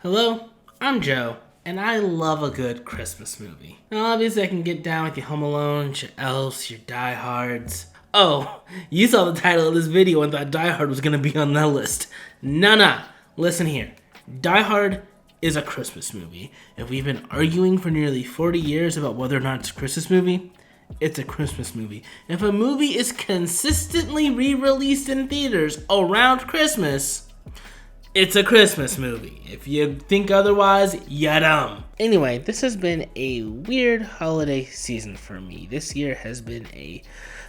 Hello, I'm Joe, and I love a good Christmas movie. Now, obviously, I can get down with your Home Alone, your Elves, your Die Hards. Oh, you saw the title of this video and thought Die Hard was gonna be on that list. Nah. Listen here. Die Hard is a Christmas movie. If we've been arguing for nearly 40 years about whether or not it's a Christmas movie, it's a Christmas movie. If a movie is consistently re-released in theaters around Christmas, it's a Christmas movie. If you think otherwise, you're dumb. Anyway, this has been a weird holiday season for me. This year has been a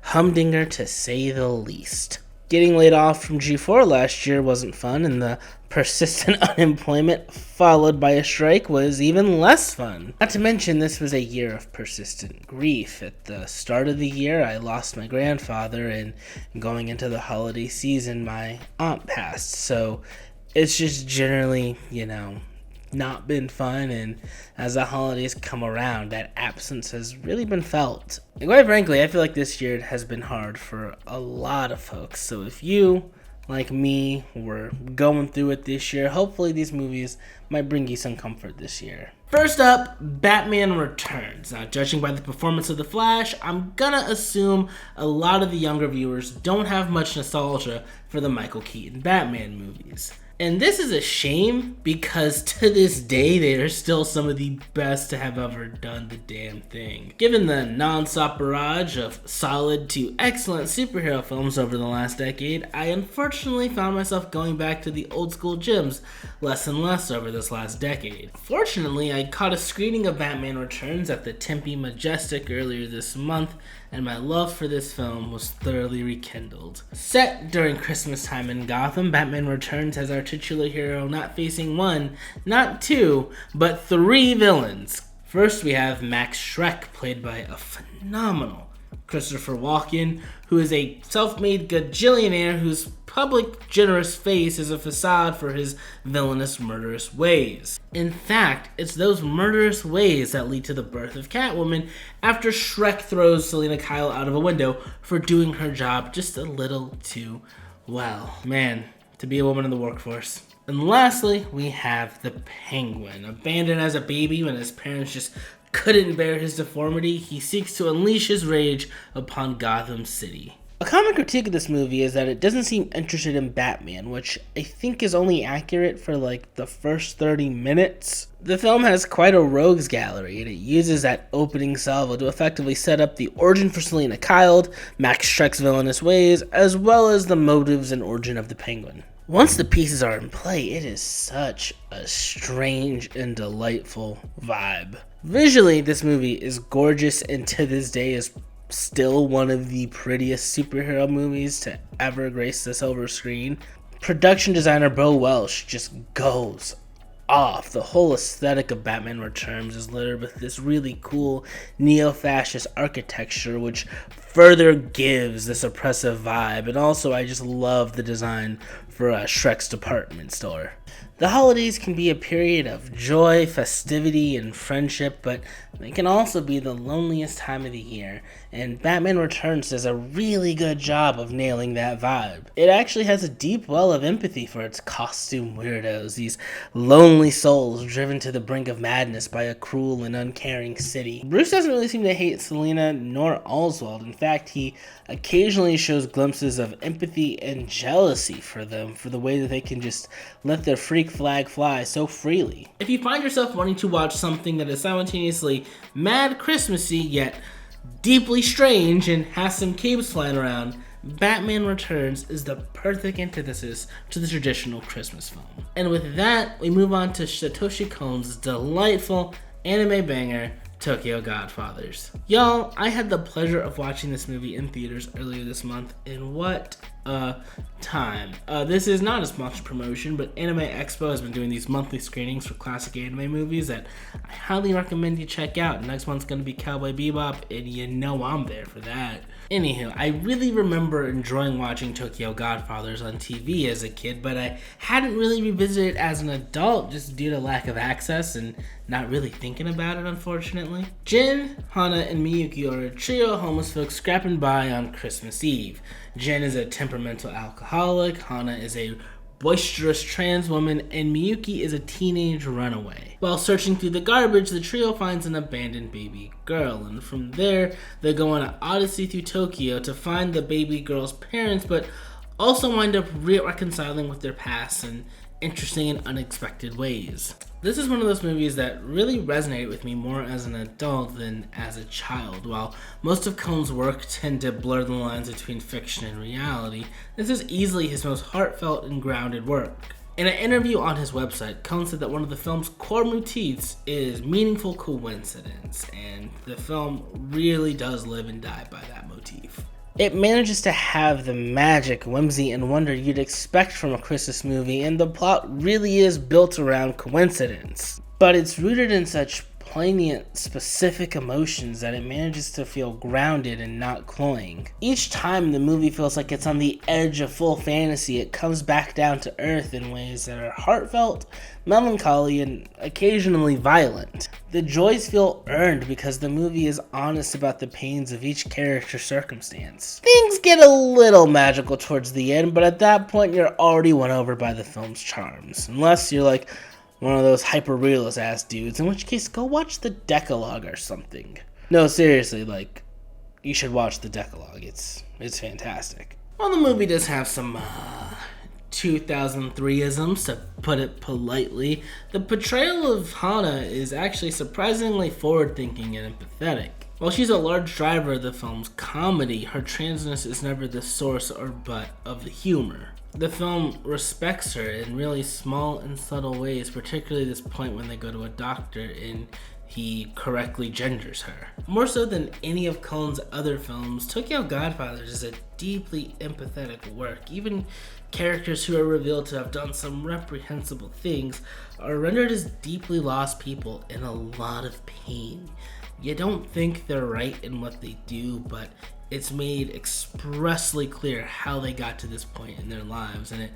humdinger to say the least. Getting laid off from G4 last year wasn't fun, and the persistent unemployment followed by a strike was even less fun. Not to mention, this was a year of persistent grief. At the start of the year, I lost my grandfather, and going into the holiday season, my aunt passed. So it's just generally, not been fun, and as the holidays come around, that absence has really been felt. And quite frankly, I feel like this year has been hard for a lot of folks. So if you, like me, were going through it this year, hopefully these movies might bring you some comfort this year. First up, Batman Returns. Now, judging by the performance of The Flash, I'm gonna assume a lot of the younger viewers don't have much nostalgia for the Michael Keaton Batman movies. And this is a shame, because to this day, they are still some of the best to have ever done the damn thing. Given the non-stop barrage of solid to excellent superhero films over the last decade, I unfortunately found myself going back to the old school gems less and less over this last decade. Fortunately, I caught a screening of Batman Returns at the Tempe Majestic earlier this month, and my love for this film was thoroughly rekindled. Set during Christmas time in Gotham, Batman Returns has our titular hero not facing one, not two, but three villains. First, we have Max Shreck, played by a phenomenal Christopher Walken, who is a self-made gajillionaire whose public, generous face is a facade for his villainous, murderous ways. In fact, it's those murderous ways that lead to the birth of Catwoman after Shreck throws Selina Kyle out of a window for doing her job just a little too well. Man, to be a woman in the workforce. And lastly, we have the Penguin. Abandoned as a baby when his parents just couldn't bear his deformity, he seeks to unleash his rage upon Gotham City. A common critique of this movie is that it doesn't seem interested in Batman, which I think is only accurate for the first 30 minutes. The film has quite a rogues gallery, and it uses that opening salvo to effectively set up the origin for Selina Kyle, Max Shreck's villainous ways, as well as the motives and origin of the Penguin. Once the pieces are in play, it is such a strange and delightful vibe. Visually, this movie is gorgeous, and to this day is still one of the prettiest superhero movies to ever grace the silver screen. Production designer Bo Welsh just goes off. The whole aesthetic of Batman Returns is littered with this really cool neo-fascist architecture, which further gives this oppressive vibe. And also, I just love the design for Shrek's department store. The holidays can be a period of joy, festivity, and friendship, but they can also be the loneliest time of the year, and Batman Returns does a really good job of nailing that vibe. It actually has a deep well of empathy for its costume weirdos, these lonely souls driven to the brink of madness by a cruel and uncaring city. Bruce doesn't really seem to hate Selina nor Oswald. In fact, he occasionally shows glimpses of empathy and jealousy for them, for the way that they can just let their freak flag fly so freely. If you find yourself wanting to watch something that is simultaneously mad Christmassy yet deeply strange and has some capes flying around, Batman Returns is the perfect antithesis to the traditional Christmas film. And with that, we move on to Satoshi Kon's delightful anime banger, Tokyo Godfathers. Y'all, I had the pleasure of watching this movie in theaters earlier this month, and what a time. This is not a sponsored promotion, but Anime Expo has been doing these monthly screenings for classic anime movies that I highly recommend you check out. Next month's gonna be Cowboy Bebop, and you know I'm there for that. Anywho, I really remember enjoying watching Tokyo Godfathers on TV as a kid, but I hadn't really revisited it as an adult just due to lack of access and not really thinking about it, unfortunately. Jin, Hana, and Miyuki are a trio of homeless folks scrapping by on Christmas Eve. Jin is a temperamental alcoholic, Hana is a boisterous trans woman, and Miyuki is a teenage runaway. While searching through the garbage, the trio finds an abandoned baby girl, and from there, they go on an odyssey through Tokyo to find the baby girl's parents, but also wind up reconciling with their past in interesting and unexpected ways. This is one of those movies that really resonated with me more as an adult than as a child. While most of Cohn's work tend to blur the lines between fiction and reality, this is easily his most heartfelt and grounded work. In an interview on his website, Cohn said that one of the film's core motifs is meaningful coincidence, and the film really does live and die by that motif. It manages to have the magic, whimsy, and wonder you'd expect from a Christmas movie, and the plot really is built around coincidence. But it's rooted in such poignant, specific emotions that it manages to feel grounded and not cloying. Each time the movie feels like it's on the edge of full fantasy, it comes back down to earth in ways that are heartfelt, melancholy, and occasionally violent. The joys feel earned because the movie is honest about the pains of each character's circumstance. Things get a little magical towards the end, but at that point you're already won over by the film's charms. Unless you're like one of those hyper-realist ass dudes, in which case go watch the Decalogue or something. No, seriously, like, you should watch the Decalogue. It's fantastic. Well, the movie does have some 2003-isms, to put it politely. The portrayal of Hana is actually surprisingly forward-thinking and empathetic. While she's a large driver of the film's comedy, her transness is never the source or butt of the humor. The film respects her in really small and subtle ways, particularly this point when they go to a doctor and he correctly genders her. More so than any of Cohn's other films, Tokyo Godfathers is a deeply empathetic work. Even characters who are revealed to have done some reprehensible things are rendered as deeply lost people in a lot of pain. You don't think they're right in what they do, but it's made expressly clear how they got to this point in their lives, and it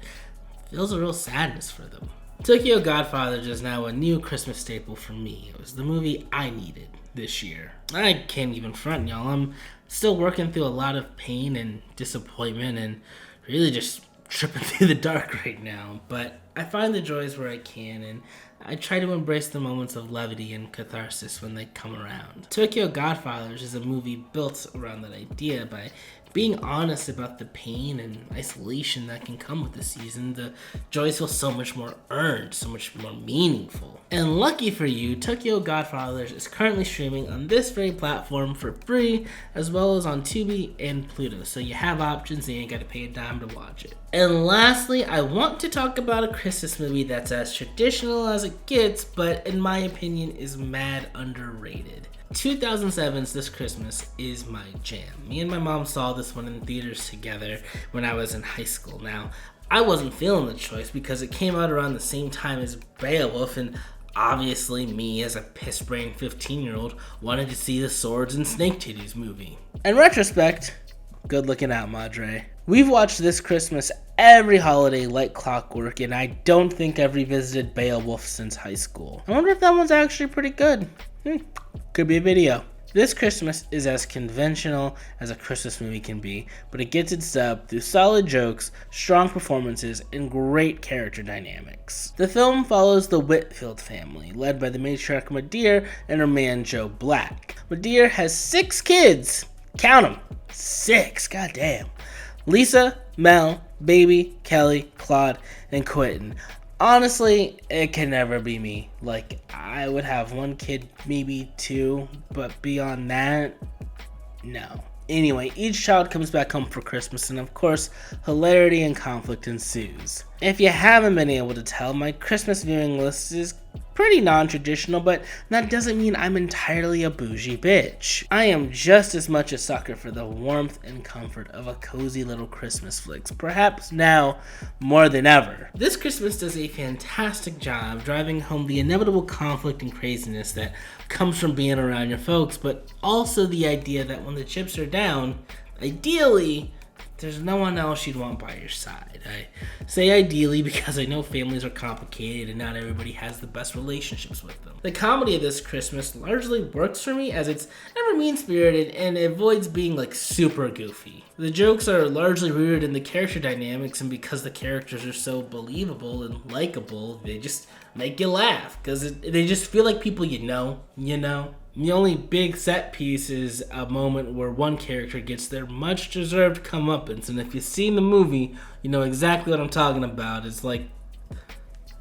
feels a real sadness for them. Tokyo Godfathers is now a new Christmas staple for me. It was the movie I needed this year. I can't even front, y'all. I'm still working through a lot of pain and disappointment and really just tripping through the dark right now, but I find the joys where I can, and I try to embrace the moments of levity and catharsis when they come around. Tokyo Godfathers is a movie built around that idea. By being honest about the pain and isolation that can come with the season, the joys feel so much more earned, so much more meaningful. And lucky for you, Tokyo Godfathers is currently streaming on this very platform for free, as well as on Tubi and Pluto, so you have options and you ain't gotta pay a dime to watch it. And lastly, I want to talk about a Christmas movie that's as traditional as it gets, but in my opinion is mad underrated. 2007's This Christmas is my jam. Me and my mom saw this one in theaters together when I was in high school. Now, I wasn't feeling the choice because it came out around the same time as Beowulf, and obviously me, as a piss-brained 15-year-old, wanted to see the swords and snake titties movie. In retrospect, good looking out, Madre. We've watched This Christmas every holiday like clockwork, and I don't think I've revisited Beowulf since high school. I wonder if that one's actually pretty good. Could be a video. This Christmas is as conventional as a Christmas movie can be, but it gets its dub through solid jokes, strong performances, and great character dynamics. The film follows the Whitfield family, led by the matriarch Medea and her man Joe Black. Medea has 6 kids. Count them. 6. Goddamn. Lisa, Mel, Baby, Kelly, Claude, and Quentin. Honestly, it can never be me. Like, I would have 1 kid, maybe 2, but beyond that, no. Anyway, each child comes back home for Christmas, and of course, hilarity and conflict ensues. If you haven't been able to tell, my Christmas viewing list is pretty non-traditional, but that doesn't mean I'm entirely a bougie bitch. I am just as much a sucker for the warmth and comfort of a cozy little Christmas flicks, perhaps now more than ever. This Christmas does a fantastic job driving home the inevitable conflict and craziness that comes from being around your folks, but also the idea that when the chips are down, ideally, there's no one else you'd want by your side. I say ideally because I know families are complicated and not everybody has the best relationships with them. The comedy of this Christmas largely works for me as it's never mean-spirited and it avoids being like super goofy. The jokes are largely rooted in the character dynamics, and because the characters are so believable and likable, they just make you laugh because they just feel like people you know. The only big set piece is a moment where one character gets their much deserved comeuppance, and if you've seen the movie, you know exactly what I'm talking about. It's like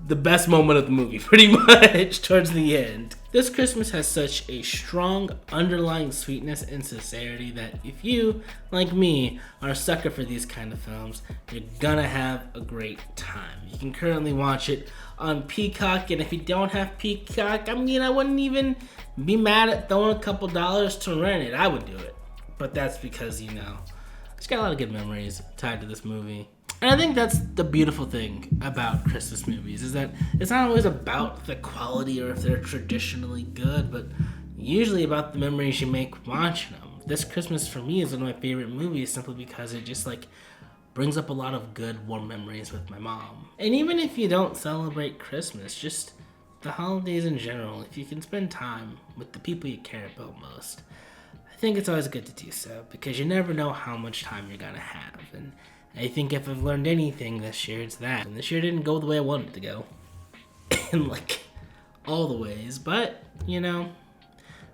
the best moment of the movie, pretty much, towards the end. This Christmas has such a strong underlying sweetness and sincerity that if you, like me, are a sucker for these kind of films, you're gonna have a great time. You can currently watch it on Peacock, and if you don't have Peacock, I wouldn't even be mad at throwing a couple dollars to rent it. I would do it. But that's because, it's got a lot of good memories tied to this movie. And I think that's the beautiful thing about Christmas movies, is that it's not always about the quality or if they're traditionally good, but usually about the memories you make watching them. This Christmas for me is one of my favorite movies simply because it just brings up a lot of good, warm memories with my mom. And even if you don't celebrate Christmas, just the holidays in general, if you can spend time with the people you care about most, I think it's always good to do so, because you never know how much time you're gonna have. And I think if I've learned anything this year, it's that. And this year didn't go the way I wanted it to go. In all the ways. But, I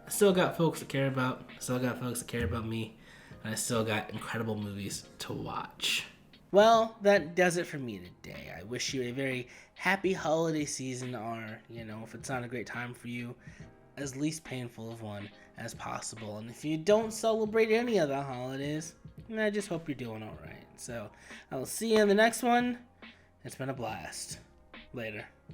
still got folks to care about. I still got folks that care about me. And I still got incredible movies to watch. Well, that does it for me today. I wish you a very happy holiday season, or, if it's not a great time for you, as least painful of one as possible. And if you don't celebrate any of the holidays, I just hope you're doing alright. So, I'll see you in the next one. It's been a blast. Later.